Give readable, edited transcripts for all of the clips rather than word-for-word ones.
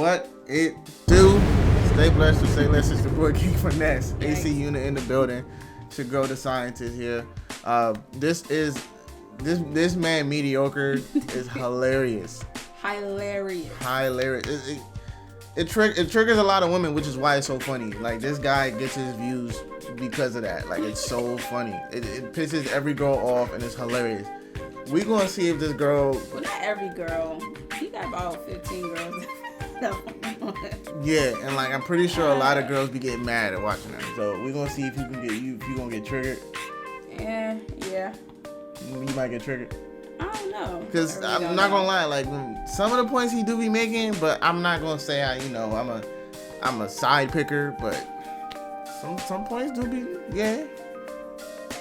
What it do? Stay blessed or stay less. It's the boy King Finesse. AC unit in the building. Should go DaScientist here. This man Mediocre is hilarious. Hilarious. It triggers a lot of women, which is why it's so funny. Like, this guy gets his views because of that. Like, it's so funny. It pisses every girl off, and it's hilarious. We gonna see if this girl. Well, not every girl. He got about 15 girls. Yeah, and like I'm pretty sure a lot of girls be getting mad at watching that. So we gonna see if if you gonna get triggered. Yeah. You might get triggered. I don't know. Because I'm not gonna lie, like some of the points he do be making, but I'm not gonna say I'm a side picker, but some points do be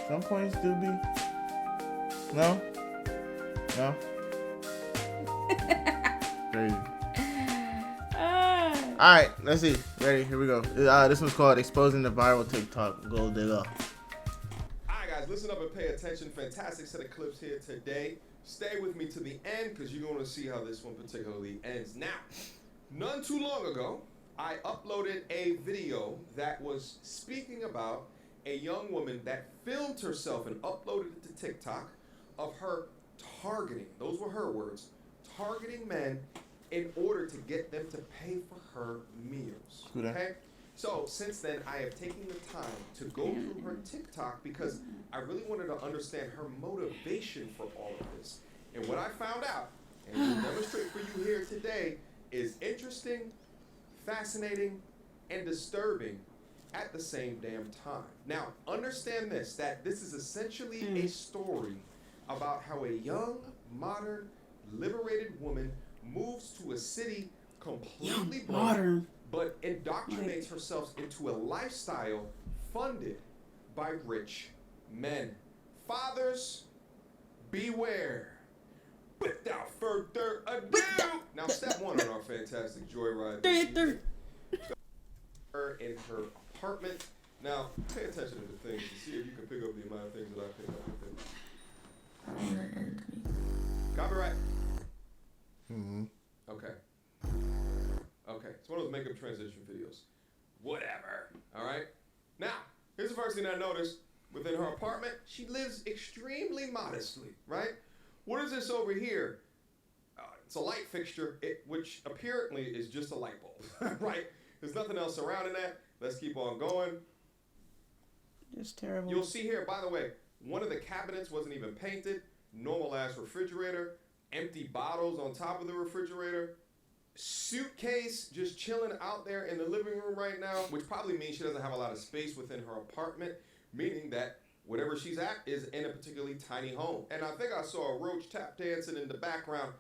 Some points do be No. Crazy. Alright, let's see. Ready? Here we go. This one's called Exposing the Viral TikTok Gold Digger. Alright guys, listen up and pay attention. Fantastic set of clips here today. Stay with me to the end because you're going to see how this one particularly ends. Now, none too long ago, I uploaded a video that was speaking about a young woman that filmed herself and uploaded it to TikTok of her targeting, those were her words, targeting men in order to get them to pay for her meals. Okay? So since then, I have taken the time to go through her TikTok because I really wanted to understand her motivation for all of this. And what I found out, and will demonstrate for you here today, is interesting, fascinating, and disturbing at the same damn time. Now, understand this, that this is essentially a story about how a young, modern, liberated woman moves to a city completely broke, but indoctrinates herself into a lifestyle funded by rich men. Fathers, beware. Without further ado. Now, step one on our fantastic joyride. Her in her apartment. Now, pay attention to the things to see if you can pick up the amount of things that I pick up with it. Copyright. Okay. It's one of those makeup transition videos. Whatever. Alright? Now, here's the first thing I noticed. Within her apartment, she lives extremely modestly, right? What is this over here? It's a light fixture, which apparently is just a light bulb, right? There's nothing else surrounding that. Let's keep on going. It's terrible. You'll see here, by the way, one of the cabinets wasn't even painted. Normal ass refrigerator. Empty bottles on top of the refrigerator. Suitcase just chilling out there in the living room right now, which probably means she doesn't have a lot of space within her apartment, meaning that whatever she's at is in a particularly tiny home. And I think I saw a roach tap dancing in the background.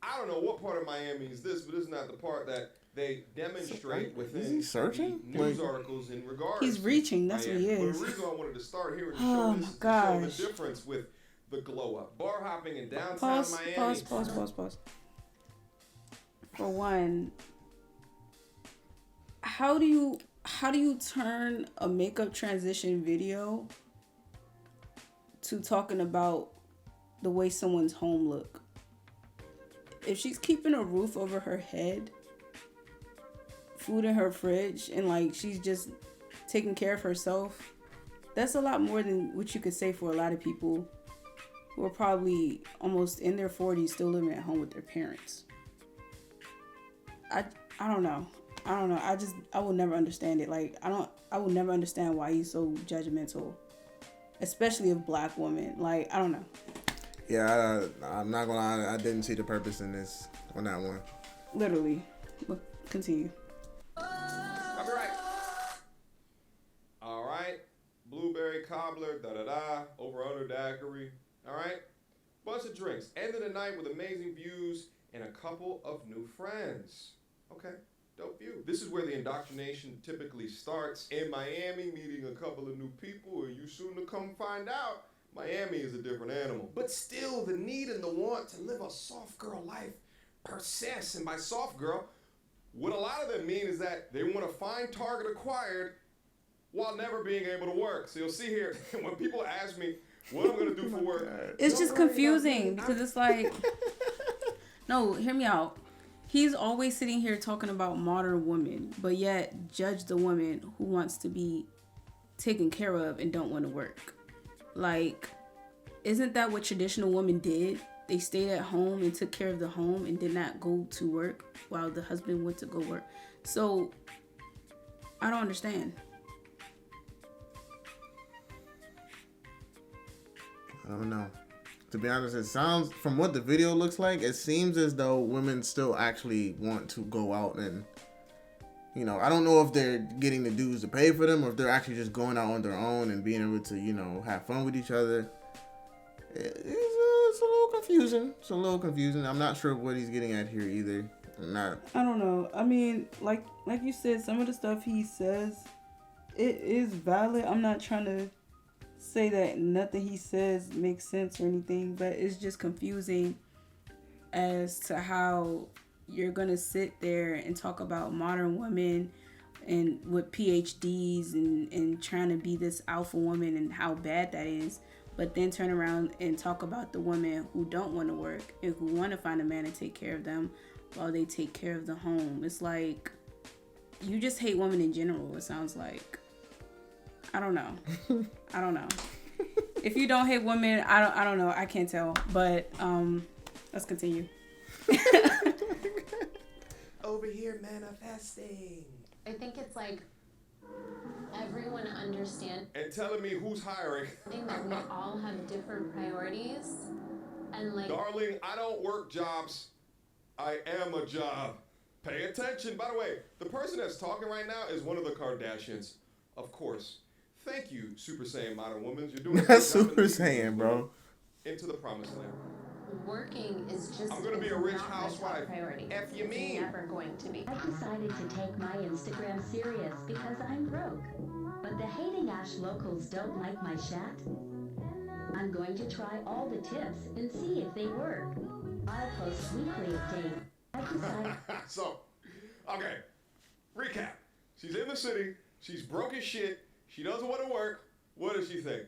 I don't know what part of Miami is this, but this is not the part that they demonstrate within the news articles in regards. He's reaching, that's what he is. But the reason I wanted to start here and show this is to show the difference with the glow up. Bar hopping in downtown Miami. Pause. For one, how do you turn a makeup transition video to talking about the way someone's home look? If she's keeping a roof over her head, food in her fridge, and like she's just taking care of herself, that's a lot more than what you could say for a lot of people who are probably almost in their 40s still living at home with their parents. I don't know. I will never understand it. Like, I will never understand why he's so judgmental, especially of black women. Like, I don't know. Yeah, I'm not gonna lie. I didn't see the purpose in this on that one. Literally. But continue. I'll be right. All right. Blueberry cobbler, over under daiquiri. All right. Bunch of drinks. End of the night with amazing views and a couple of new friends. Okay. Dope view. This is where the indoctrination typically starts. In Miami, meeting a couple of new people, and you soon to come find out Miami is a different animal. But still, the need and the want to live a soft girl life persists. And by soft girl, what a lot of them mean is that they want to find target acquired while never being able to work. So you'll see here, when people ask me what I'm going to do for work. It's just confusing because it's like, no, hear me out. He's always sitting here talking about modern women, but yet judge the woman who wants to be taken care of and don't want to work. Like, isn't that what traditional women did? They stayed at home and took care of the home and did not go to work while the husband went to go work. So, I don't understand. I don't know. To be honest, it sounds, from what the video looks like, it seems as though women still actually want to go out and, you know, I don't know if they're getting the dudes to pay for them or if they're actually just going out on their own and being able to, you know, have fun with each other. It's a little confusing. It's a little confusing. I'm not sure what he's getting at here either. I don't know. I mean, like you said, some of the stuff he says, it is valid. I'm not trying to say that nothing he says makes sense or anything, but it's just confusing as to how you're gonna sit there and talk about modern women and with PhDs and trying to be this alpha woman and how bad that is, but then turn around and talk about the women who don't want to work and who want to find a man to take care of them while they take care of the home. It's like, you just hate women in general, it sounds like. I don't know. I don't know. If you don't hate women, I don't know. I can't tell. But let's continue. Over here manifesting. I think it's like everyone understands. And telling me who's hiring. That we all have different priorities. And like, darling, I don't work jobs. I am a job. Pay attention. By the way, the person that's talking right now is one of the Kardashians. Of course. Thank you, Super Saiyan Modern Women. You're doing That's Super Saiyan, bro. Into the promised land. Working is just. I'm gonna be a rich housewife. Priority. F you mean? It's never going to be. I decided to take my Instagram serious because I'm broke. But the hating Ash locals don't like my chat. I'm going to try all the tips and see if they work. I'll post weekly updates. I decided. So, okay. Recap. She's in the city. She's broke as shit. She doesn't want to work. What does she think?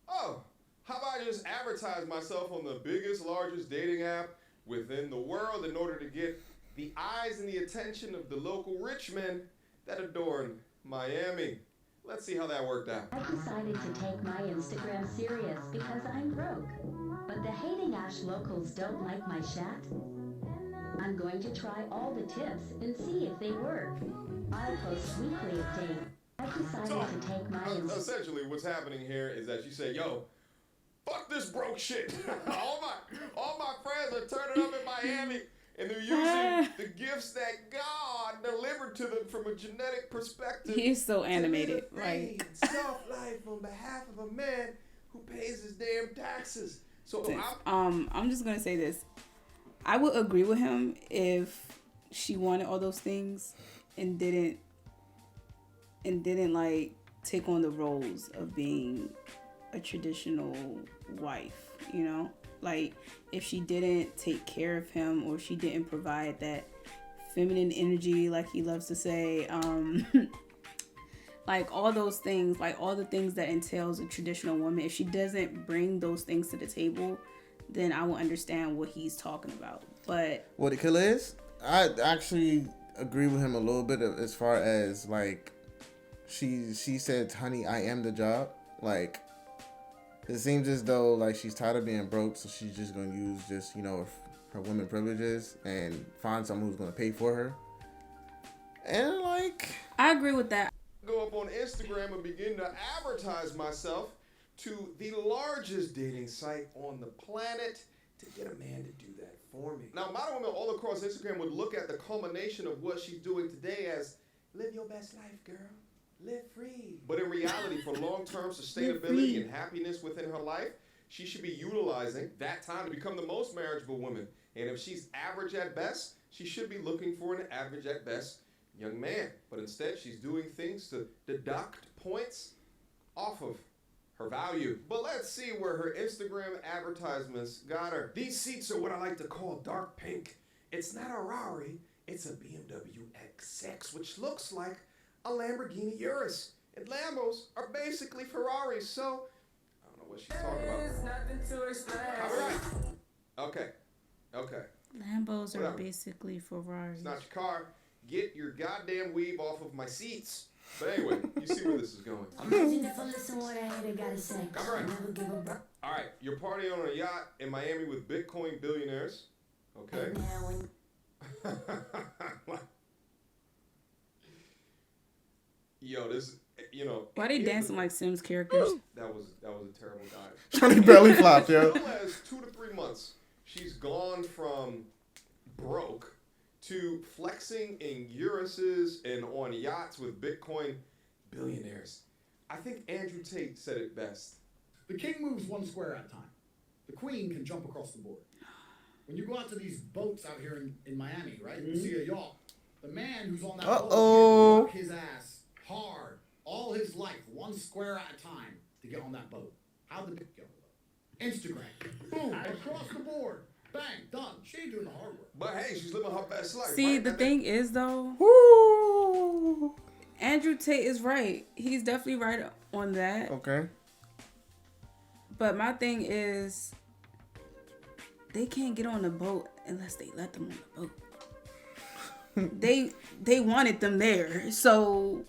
Oh, how about I just advertise myself on the biggest, largest dating app within the world in order to get the eyes and the attention of the local rich men that adorn Miami. Let's see how that worked out. I decided to take my Instagram serious because I'm broke. But the hating Ash locals don't like my chat. I'm going to try all the tips and see if they work. I'll post weekly updates. I decided to take my essentially what's happening here is that you say, yo, fuck this broke shit. all my friends are turning up in Miami and they're using the gifts that God delivered to them from a genetic perspective. He's so animated. Like, soft life on behalf of a man who pays his damn taxes. So I'm just gonna say this. I would agree with him if she wanted all those things and didn't like take on the roles of being a traditional wife, you know? Like, if she didn't take care of him or she didn't provide that feminine energy, like he loves to say, like all those things, like all the things that entails a traditional woman, if she doesn't bring those things to the table, then I will understand what he's talking about. But what the killer is, I actually agree with him a little bit as far as like, she said, honey, I am the job. Like, it seems as though like she's tired of being broke, so she's just gonna use just, you know, her women privileges and find someone who's gonna pay for her. And like, I agree with that. Go up on Instagram and begin to advertise myself to the largest dating site on the planet to get a man to do that for me. Now, modern women all across Instagram would look at the culmination of what she's doing today as live your best life, girl. Live free. But in reality, for long-term sustainability and happiness within her life, she should be utilizing that time to become the most marriageable woman. And if she's average at best, she should be looking for an average at best young man. But instead, she's doing things to deduct points off of her value. But let's see where her Instagram advertisements got her. These seats are what I like to call dark pink. It's not a Rari, it's a BMW X6, which looks like a Lamborghini Urus. And Lambos are basically Ferraris, so I don't know what she's talking about. All right. Okay. Lambos are Whatever. basically Ferraris. It's not your car. Get your goddamn weave off of my seats. But anyway, you see where this is going. Imagine if I listen what I hear, gotta say. Come right. Never give a breath. All right, you're partying on a yacht in Miami with Bitcoin billionaires. Okay. And now when Yo, this, you know. Why they dancing like Sims characters? That was a terrible dive. Johnny belly flopped, In yo. the last 2 to 3 months, she's gone from broke to flexing in Uruses and on yachts with Bitcoin billionaires. I think Andrew Tate said it best. The king moves one square at a time. The queen can jump across the board. When you go out to these boats out here in Miami, right? You see a yacht. The man who's on that boat can work his ass hard all his life, one square at a time, to get on that boat. How'd the dick go? Instagram. Boom. Across the board. Bang. Done. She ain't doing the hard work. But hey, she's living her best life. See, right? the thing is though, Andrew Tate is right. He's definitely right on that. Okay. But my thing is, they can't get on the boat unless they let them on the boat. They wanted them there. So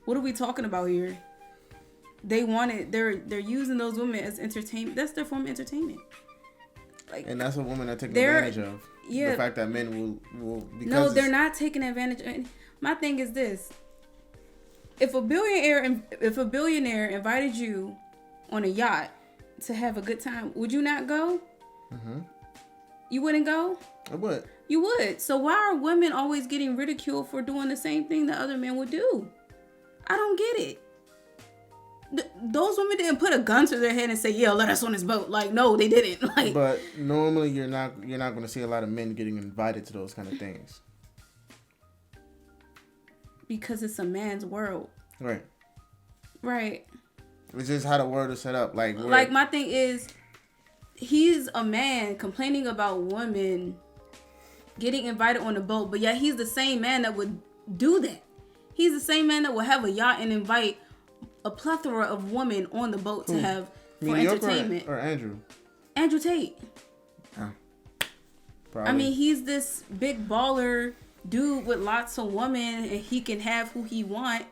what are we talking about here? They wanted, they're using those women as entertainment. That's their form of entertainment. Like, And that's what women are taking they're- advantage of. yeah. The fact that men will because no, they're not taking advantage of. My thing is this: if a billionaire invited you on a yacht to have a good time, would you not go? Mm-hmm. You wouldn't go? I would. You would. So why are women always getting ridiculed for doing the same thing that other men would do? I don't get it. Those women didn't put a gun to their head and say, "Yeah, let us on this boat." Like, no, they didn't. Like, But normally you're not going to see a lot of men getting invited to those kind of things. because it's a man's world, Right. right? It's just how the world is set up. Like My thing is, he's a man complaining about women getting invited on a boat, but yet he's the same man that would do that. He's the same man that would have a yacht and invite a plethora of women on the boat to have for Mediocre entertainment. or Andrew? Andrew Tate. Probably. I mean, he's this big baller dude with lots of women, and he can have who he want.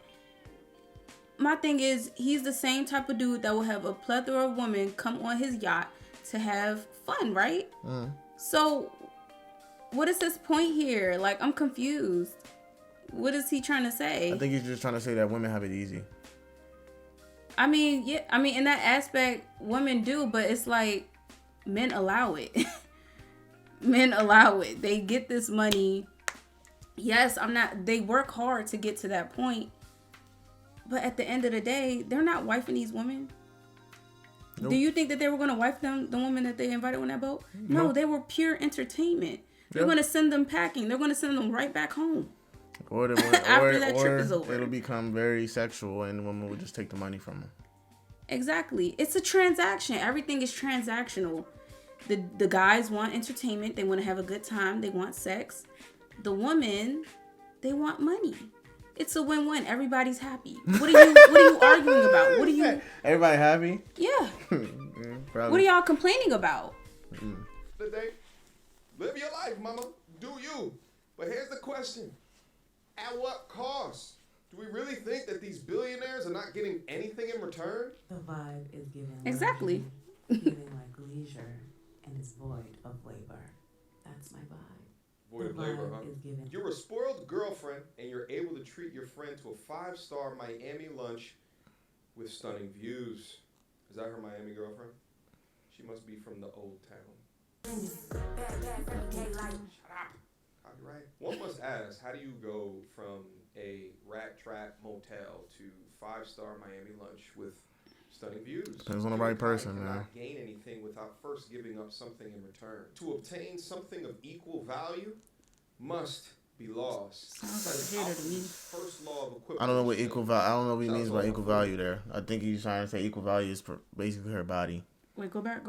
My thing is, he's the same type of dude that will have a plethora of women come on his yacht to have fun, right? So, what is his point here? Like, I'm confused. What is he trying to say? I think he's just trying to say that women have it easy. I mean, yeah. I mean, in that aspect, women do, but it's like men allow it. Men allow it. They get this money. Yes, they work hard to get to that point. But at the end of the day, they're not wifing these women. Nope. Do you think that they were going to wife the women that they invited on that boat? No, Nope. they were pure entertainment. They're going to send them packing. They're going to send them right back home. Or After that trip is over. It'll become very sexual and women will just take the money from them. Exactly. It's a transaction. Everything is transactional. The guys want entertainment. They want to have a good time. They want sex. The women, they want money. It's a win-win. Everybody's happy. What are you arguing about? What are you? Everybody happy? Yeah. Probably. What are y'all complaining about? Today, live your life, mama. Do you? But here's the question. At what cost? Do we really think that these billionaires are not getting anything in return? The vibe is given Exactly. feeling like leisure, and it's void of labor. That's my vibe. Void of The labor, vibe huh? is given. You're a spoiled girlfriend, and you're able to treat your friend to a 5-star Miami lunch with stunning views. Is that her Miami girlfriend? She must be from the old town. Shut up. Copyright. One must ask, how do you go from a rat trap motel to 5-star Miami lunch with stunning views? Depends on the right person, You man. cannot gain anything without first giving up something in return. To obtain something of equal value must be lost. Sounds like a hater to me. First law of equivalence. I don't know what equal value. I don't know what he Sounds means by like equal a- value there. I think he's trying to say equal value is basically her body. Wait, go back.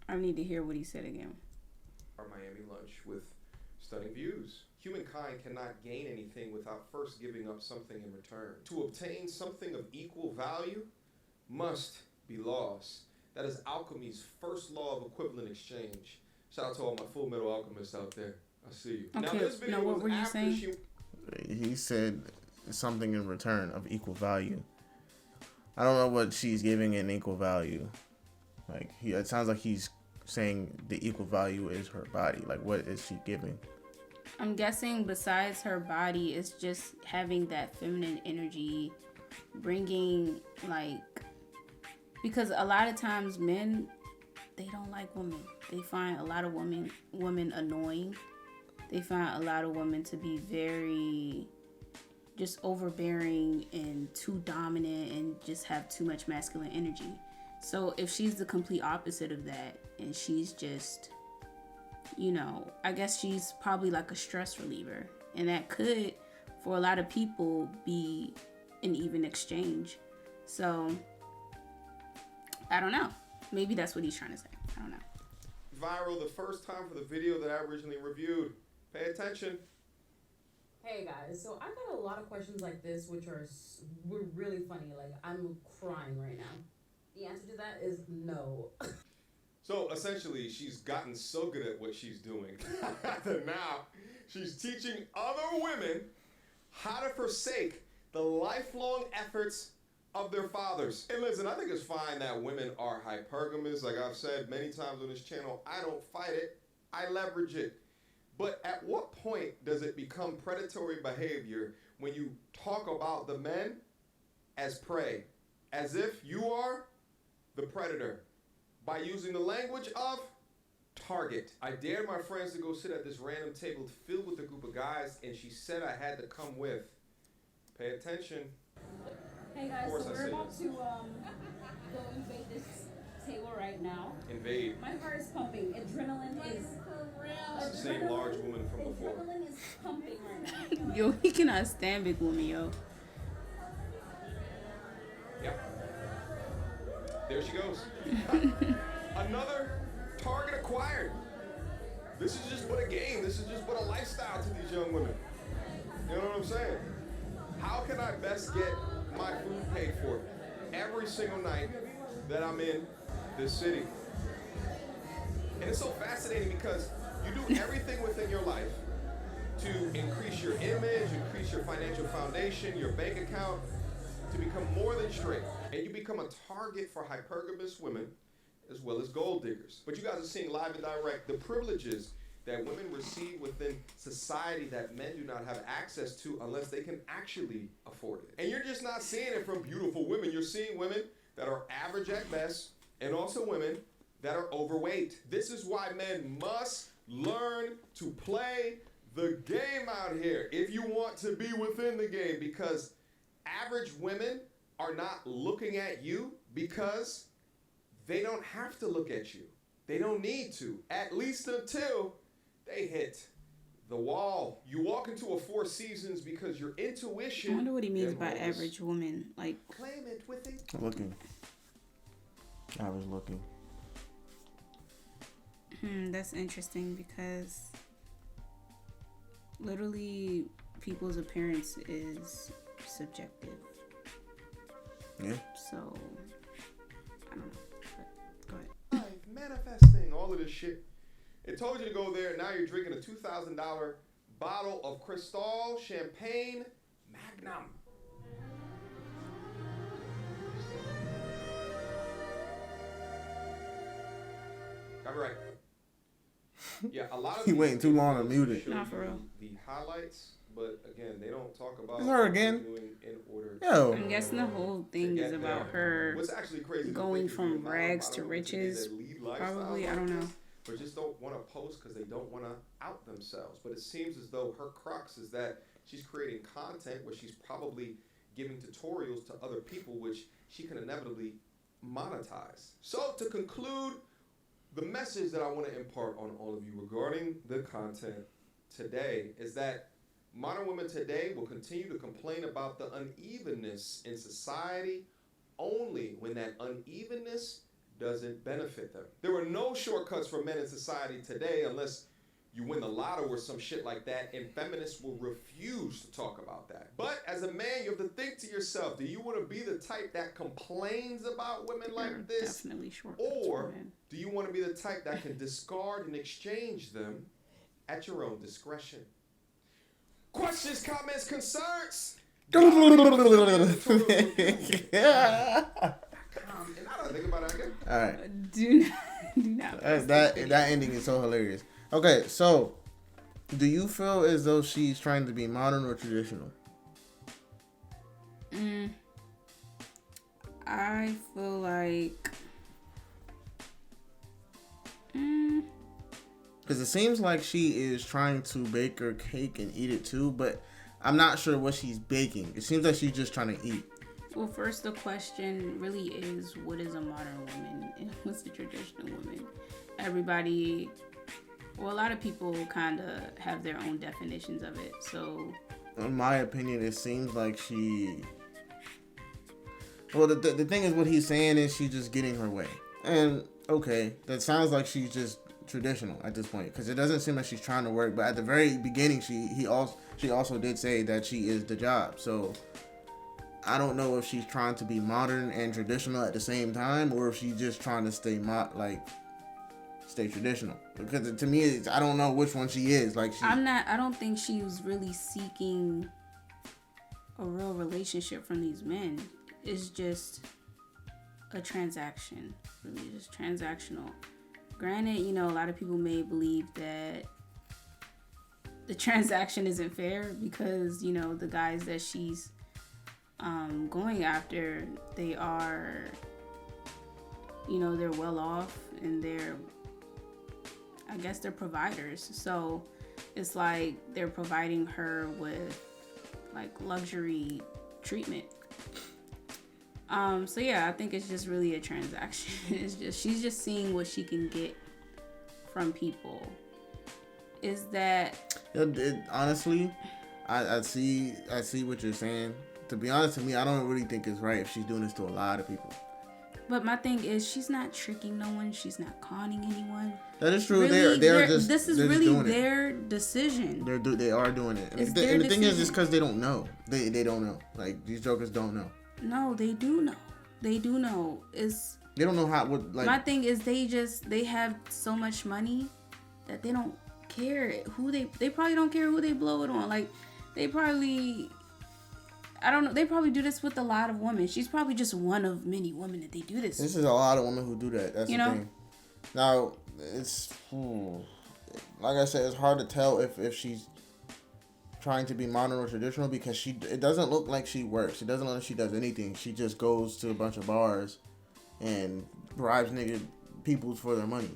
I need to hear what he said again. Our Miami lunch with stunning views. Humankind cannot gain anything without first giving up something in return. To obtain something of equal value must be lost. That is alchemy's first law of equivalent exchange. Shout out to all my Full Metal Alchemists out there. I see you. Okay, Now, this video now what was were you after saying? He said something in return of equal value. I don't know what she's giving in equal value. Like it sounds like he's saying the equal value is her body. Like what is she giving? I'm guessing besides her body, it's just having that feminine energy, bringing like, because a lot of times men, they don't like women. They find a lot of women annoying. They find a lot of women to be very just overbearing and too dominant and just have too much masculine energy. So if she's the complete opposite of that and she's just, you know, I guess she's probably like a stress reliever, and that could for a lot of people be an even exchange. So I don't know, maybe that's what he's trying to say. I don't know. Viral the first time for the video that I originally reviewed. Pay attention. Hey guys, so I got a lot of questions like this which were really funny. Like, I'm crying right now. The answer to that is no. So essentially, she's gotten so good at what she's doing that now she's teaching other women how to forsake the lifelong efforts of their fathers. And listen, I think it's fine that women are hypergamous. Like I've said many times on this channel, I don't fight it, I leverage it. But at what point does it become predatory behavior when you talk about the men as prey, as if you are the predator, by using the language of target? I dared my friends to go sit at this random table filled with a group of guys, and she said I had to come with. Pay attention. Hey guys, Of course so I we're say about this. to go invade this table right now. Invade. My heart is pumping. Adrenaline is... It's the same large woman from before. Adrenaline is pumping right now. Yo, he cannot stand big women, yo. Yep. There she goes. Another target acquired. This is just but a game. This is just but a lifestyle to these young women. You know what I'm saying? How can I best get my food paid for every single night that I'm in this city? And it's so fascinating because you do everything within your life to increase your image, increase your financial foundation, your bank account, to become more than straight. And you become a target for hypergamous women as well as gold diggers. But you guys are seeing live and direct the privileges that women receive within society that men do not have access to unless they can actually afford it. And you're just not seeing it from beautiful women. You're seeing women that are average at best, and also women that are overweight. This is why men must learn to play the game out here if you want to be within the game, because average women are not looking at you because they don't have to look at you. They don't need to, at least until they hit the wall. You walk into a Four Seasons because your intuition... I wonder what he means by average woman. Like, claim it with it. Looking. I was looking. That's interesting because literally people's appearance is subjective. Yeah. So, I don't know. But go ahead. Manifesting, all of this shit. It told you to go there, and now you're drinking a $2,000 bottle of Cristal Champagne Magnum. Copyright. Yeah, a lot of He waiting too long to mute it. Nah, for real. The highlights, but again, they don't talk about It's her what again. they're doing in order. Yo. I'm guessing the whole thing to is get about there. her What's actually crazy to going think is from the rags amount to of women today riches. that lead lifestyles Probably, I like don't know. this, but just don't want to post because they don't want to out themselves. But it seems as though her crux is that she's creating content where she's probably giving tutorials to other people, which she can inevitably monetize. So to conclude, the message that I want to impart on all of you regarding the content today is that modern women today will continue to complain about the unevenness in society only when that unevenness doesn't benefit them. There are no shortcuts for men in society today unless you win the lotto or some shit like that, and feminists will refuse to talk about that. But as a man, you have to think to yourself, do you want to be the type that complains about women like this? Definitely short. Or do you want to be the type that can discard and exchange them at your own discretion? Questions, comments, concerns? And I don't think about it again. All right. Do not. That ending is so hilarious. Okay, so do you feel as though she's trying to be modern or traditional? I feel like because it seems like she is trying to bake her cake and eat it too, but I'm not sure what she's baking. It seems like she's just trying to eat. Well, first the question really is, what is a modern woman and what's a traditional woman? Everybody, well, a lot of people kind of have their own definitions of it. So, in my opinion, it seems like she. Well, the thing is, what he's saying is she's just getting her way, and okay, that sounds like she's just traditional at this point because it doesn't seem like she's trying to work. But at the very beginning, she also did say that she is the job. So I don't know if she's trying to be modern and traditional at the same time, or if she's just trying to stay traditional. Because to me, I don't know which one she is. Like I don't think she was really seeking a real relationship from these men. It's just a transaction, really just transactional. Granted, a lot of people may believe that the transaction isn't fair because, the guys that she's going after, they are, they're well off and I guess they're providers. So it's like they're providing her with like luxury treatment. So yeah, I think it's just really a transaction. It's just, she's just seeing what she can get from people. Is that honestly, I see what you're saying. To be honest with me, I don't really think it's right if she's doing this to a lot of people. But my thing is, she's not tricking no one. She's not conning anyone. That is true. Really, this is really their it. decision. They are doing it. And the thing is, just because they don't know. They don't know. Like, these jokers don't know. No, they do know. They do know. They don't know how. My thing is, they have so much money that they don't care who they probably don't care who they blow it on. Like, they probably, I don't know, they probably do this with a lot of women. She's probably just one of many women that they do this. This is a lot of women who do that. That's the thing. Now, it's like I said, it's hard to tell if she's trying to be modern or traditional because it doesn't look like she works. It doesn't look like she does anything. She just goes to a bunch of bars and bribes people for their money.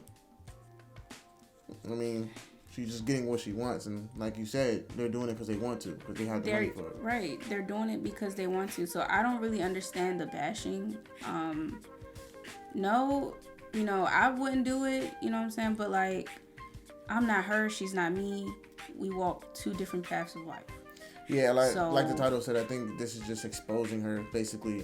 I mean, she's just getting what she wants, and like you said, they're doing it because they want to, because they have the money for it. Right, they're doing it because they want to. So I don't really understand the bashing. No, I wouldn't do it. You know what I'm saying? But like, I'm not her. She's not me. We walk two different paths of life. Yeah, like the title said, I think this is just exposing her, basically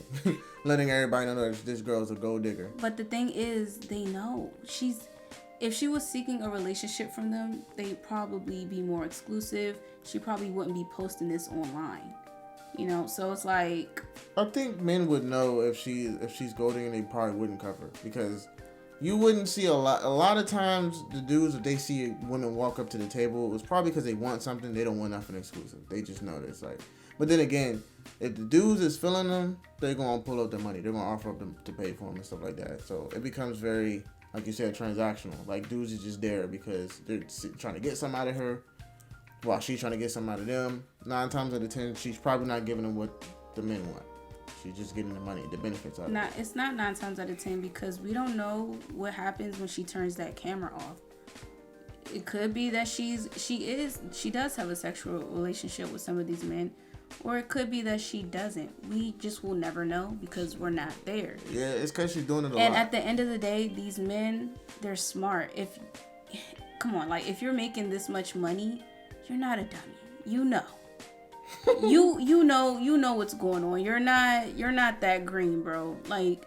letting everybody know that this girl's a gold digger. But the thing is, they know if she was seeking a relationship from them, they'd probably be more exclusive. She probably wouldn't be posting this online. So it's like, I think men would know if she's gold digging, they probably wouldn't cover, because you wouldn't see a lot of times the dudes, if they see women walk up to the table, it's probably because they want something. They don't want nothing exclusive. They just know this. Like, but then again, if the dudes is feeling them, they're gonna pull up their money. They're gonna offer up them to pay for them and stuff like that. So it becomes very, like you said, transactional. Like, dudes is just there because they're trying to get something out of her, while she's trying to get something out of them. 9 times out of 10, she's probably not giving them what the men want. She's just getting the money, the benefits out of it. It's not 9 times out of 10 because we don't know what happens when she turns that camera off. It could be that she does have a sexual relationship with some of these men, or it could be that she doesn't. We just will never know because we're not there. Yeah, it's because she's doing it a lot. And at the end of the day, these men, they're smart. Come on, like, if you're making this much money, you're not a dummy. You know what's going on. You're not that green, bro. Like,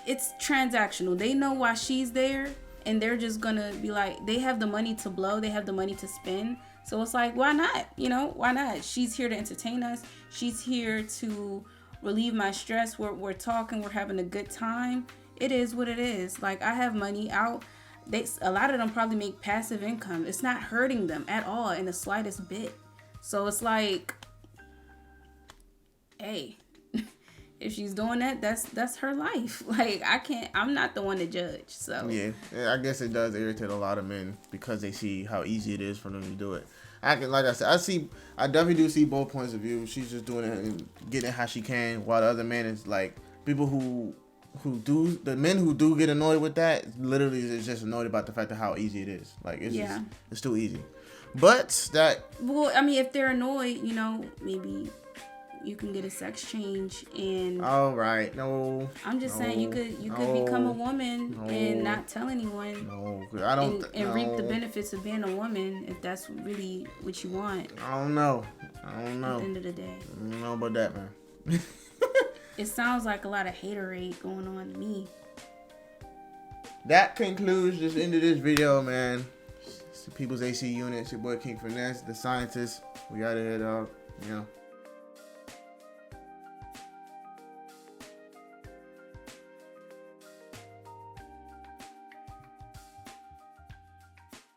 it's transactional. They know why she's there, and they're just gonna be like, they have the money to blow, they have the money to spend. So it's like, why not? You know, why not? She's here to entertain us. She's here to relieve my stress. We're talking, we're having a good time. It is what it is. Like, I have money out. A lot of them probably make passive income. It's not hurting them at all in the slightest bit. So it's like, hey, if she's doing that, that's her life. Like, I'm not the one to judge. So yeah, I guess it does irritate a lot of men because they see how easy it is for them to do it. Like I said, I definitely do see both points of view. She's just doing it and getting it how she can, while the other man is like, people the men who do get annoyed with that literally is just annoyed about the fact of how easy it is. Like, it's too easy. But well, I mean, if they're annoyed, you know, maybe you can get a sex change. And all right, no, I'm just saying you could become a woman and not tell anyone. No, I don't. And reap the benefits of being a woman if that's really what you want. I don't know. At the end of the day, I don't know about that, man. It sounds like a lot of haterade going on to me. That concludes this end of this video, man. It's the People's AC Unit. It's your boy King Finesse, the scientist. We out of here, dog. You know.